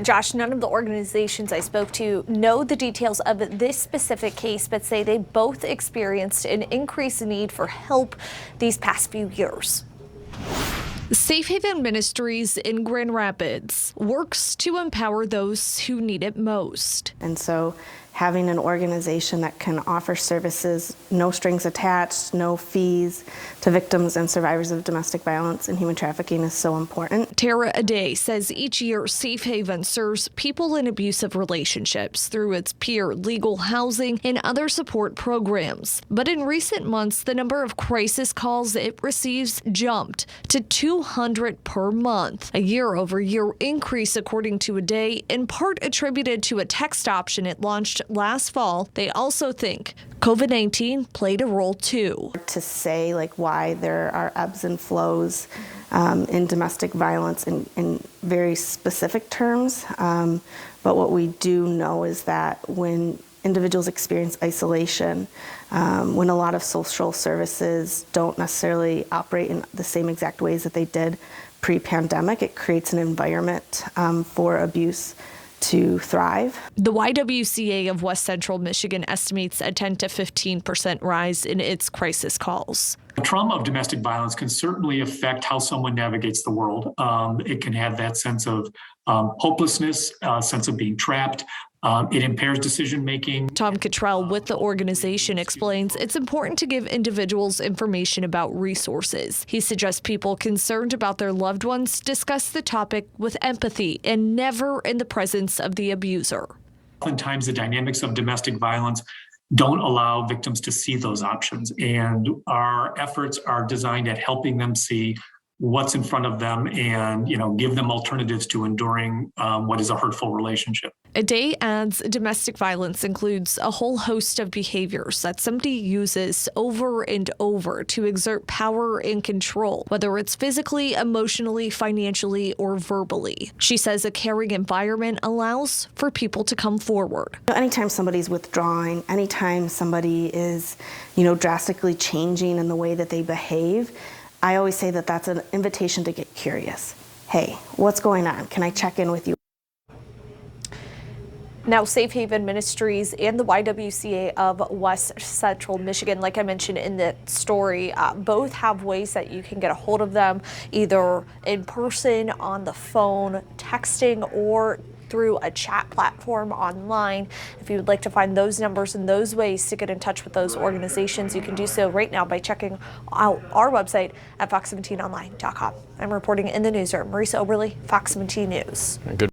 Josh, none of the organizations I spoke to know the details of this specific case, but say they both experienced an increased need for help these past few years. Safe Haven Ministries in Grand Rapids works to empower those who need it most. And so having an organization that can offer services, no strings attached, no fees to victims and survivors of domestic violence and human trafficking is so important. Tara Aday says each year Safe Haven serves people in abusive relationships through its peer legal housing and other support programs. But in recent months, the number of crisis calls it receives jumped to 200 per month, a year-over-year increase according to Aday, in part attributed to a text option it launched last fall. They also think COVID-19 played a role too. To say why there are ebbs and flows in domestic violence in very specific terms, but what we do know is that when individuals experience isolation, when a lot of social services don't necessarily operate in the same exact ways that they did pre-pandemic, it creates an environment for abuse to thrive. The YWCA of West Central Michigan estimates a 10 to 15% rise in its crisis calls. The trauma of domestic violence can certainly affect how someone navigates the world. It can have that sense of hopelessness, sense of being trapped. It impairs decision-making. Tom Cottrell with the organization explains it's important to give individuals information about resources. He suggests people concerned about their loved ones discuss the topic with empathy and never in the presence of the abuser. Oftentimes, the dynamics of domestic violence don't allow victims to see those options, and our efforts are designed at helping them see what's in front of them and, give them alternatives to enduring what is a hurtful relationship. Aday adds domestic violence includes a whole host of behaviors that somebody uses over and over to exert power and control, whether it's physically, emotionally, financially, or verbally. She says a caring environment allows for people to come forward. Anytime somebody's withdrawing, anytime somebody is, drastically changing in the way that they behave, I always say that that's an invitation to get curious. Hey, what's going on? Can I check in with you? Now, Safe Haven Ministries and the YWCA of West Central Michigan, like I mentioned in the story, both have ways that you can get a hold of them, either in person, on the phone, texting, or through a chat platform online. If you would like to find those numbers and those ways to get in touch with those organizations, you can do so right now by checking out our website at fox17online.com. I'm reporting in the newsroom. Marisa Oberly, Fox 17 News. Good.